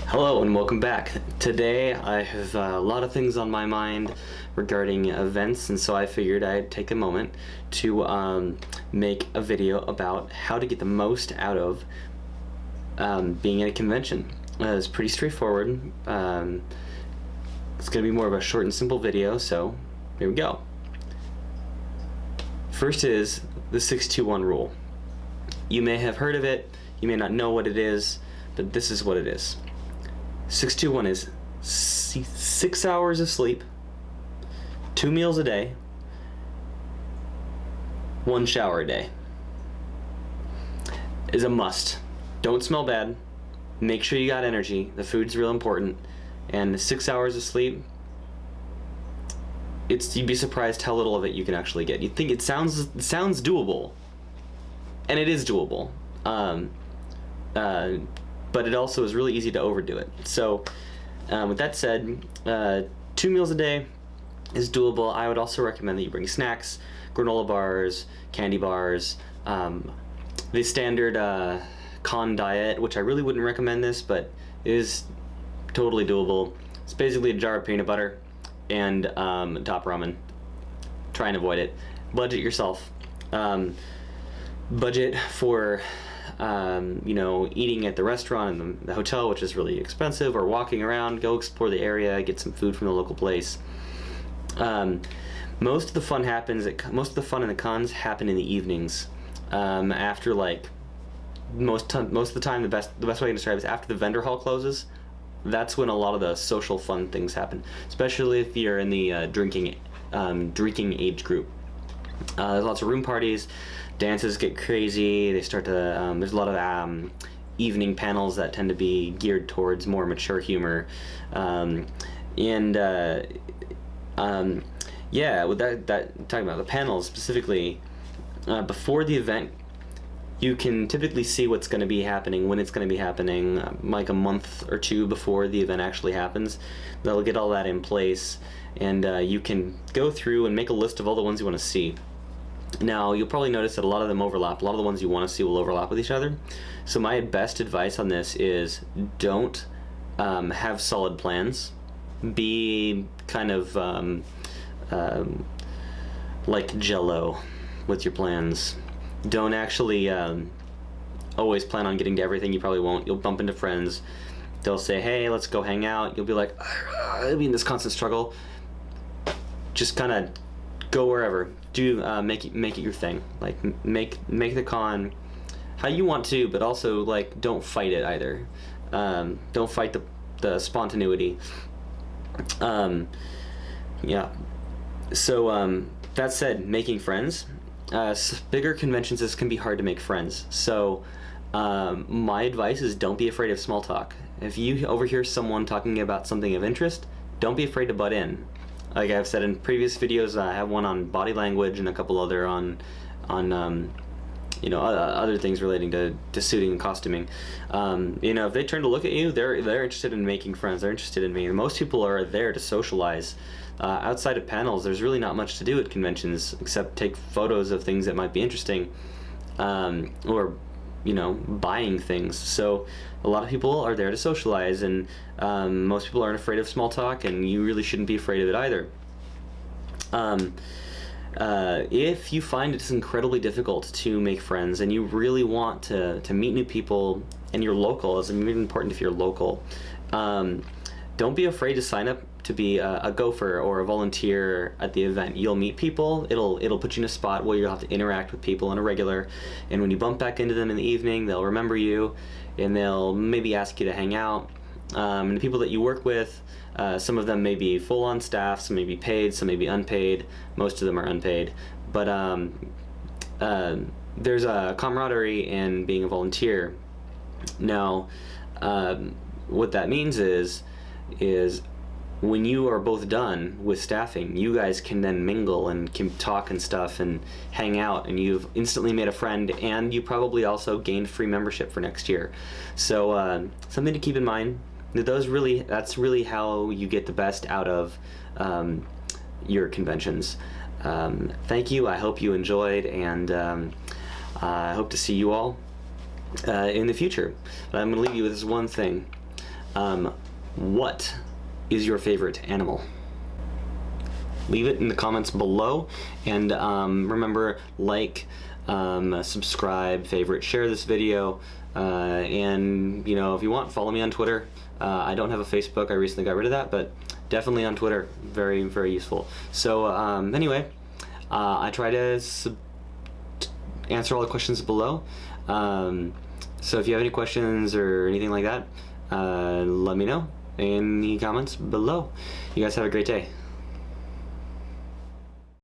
Hello and welcome back. Today I have a lot of things on my mind regarding events, and so I figured I'd take a moment to make a video about how to get the most out of being at a convention. It's pretty straightforward. It's going to be more of a short and simple video, so here we go. First is the 6-2-1 rule. You may have heard of it, you may not know what it is, but this is what it is. 6-2-1 is 6 hours of sleep, 2 meals a day, 1 shower a day. Is a must. Don't smell bad. Make sure you got energy. The food's real important. And 6 hours of sleep, you'd be surprised how little of it you can actually get. You'd think it sounds doable, and it is doable. But it also is really easy to overdo it. So with that said, 2 meals a day is doable. I would also recommend that you bring snacks, granola bars, candy bars, the standard con diet, which I really wouldn't recommend this, but it is totally doable. It's basically a jar of peanut butter and top ramen. Try and avoid it. Budget yourself. Budget for eating at the restaurant and the hotel, which is really expensive, or walking around. Go explore the area, get some food from the local place. Most of the fun and the cons happen in the evenings. After most of the time, the best way I can describe it is after the vendor hall closes. That's when a lot of the social fun things happen, especially if you're in the drinking age group. There's lots of room parties, dances get crazy, they start to, there's a lot of evening panels that tend to be geared towards more mature humor. With that talking about the panels specifically, before the event, you can typically see what's going to be happening, when it's going to be happening, like a month or two before the event actually happens. They'll get all that in place, and you can go through and make a list of all the ones you want to see. Now, you'll probably notice that a lot of them overlap. A lot of the ones you want to see will overlap with each other. So my best advice on this is don't have solid plans. Be kind of like Jell-O with your plans. Don't actually always plan on getting to everything. You probably won't. You'll bump into friends. They'll say, hey, let's go hang out. You'll be like, I'll be in this constant struggle. Just kind of go wherever. Make it your thing. Like make the con how you want to, but also don't fight it either. Don't fight the spontaneity. So that said, making friends. Bigger conventions, this can be hard to make friends. So my advice is don't be afraid of small talk. If you overhear someone talking about something of interest, don't be afraid to butt in. Like I've said in previous videos, I have one on body language and a couple other on other things relating to suiting and costuming. If they turn to look at you, they're interested in making friends. They're interested in me. Most people are there to socialize. Outside of panels, there's really not much to do at conventions except take photos of things that might be interesting, or buying things. So a lot of people are there to socialize, and most people aren't afraid of small talk, and you really shouldn't be afraid of it either. If you find it's incredibly difficult to make friends and you really want to meet new people, and you're local, it's really important if you're local, don't be afraid to sign up to be a gopher or a volunteer at the event. You'll meet people, it'll put you in a spot where you'll have to interact with people on a regular, and when you bump back into them in the evening, they'll remember you, and they'll maybe ask you to hang out. And the people that you work with, some of them may be full-on staff, some may be paid, some may be unpaid. Most of them are unpaid. But there's a camaraderie in being a volunteer. Now, what that means is when you are both done with staffing, you guys can then mingle and can talk and stuff and hang out, and you've instantly made a friend, and you probably also gained free membership for next year. So something to keep in mind. That's really how you get the best out of your conventions. Thank you. I hope you enjoyed, and I hope to see you all in the future. But I'm going to leave you with this one thing. What is your favorite animal? Leave it in the comments below, and remember, like, subscribe, favorite, share this video, and if you want, follow me on Twitter. I don't have a Facebook, I recently got rid of that, but definitely on Twitter, very, very useful. So anyway, I try to answer all the questions below. So if you have any questions or anything like that, let me know in the comments below. You guys have a great day.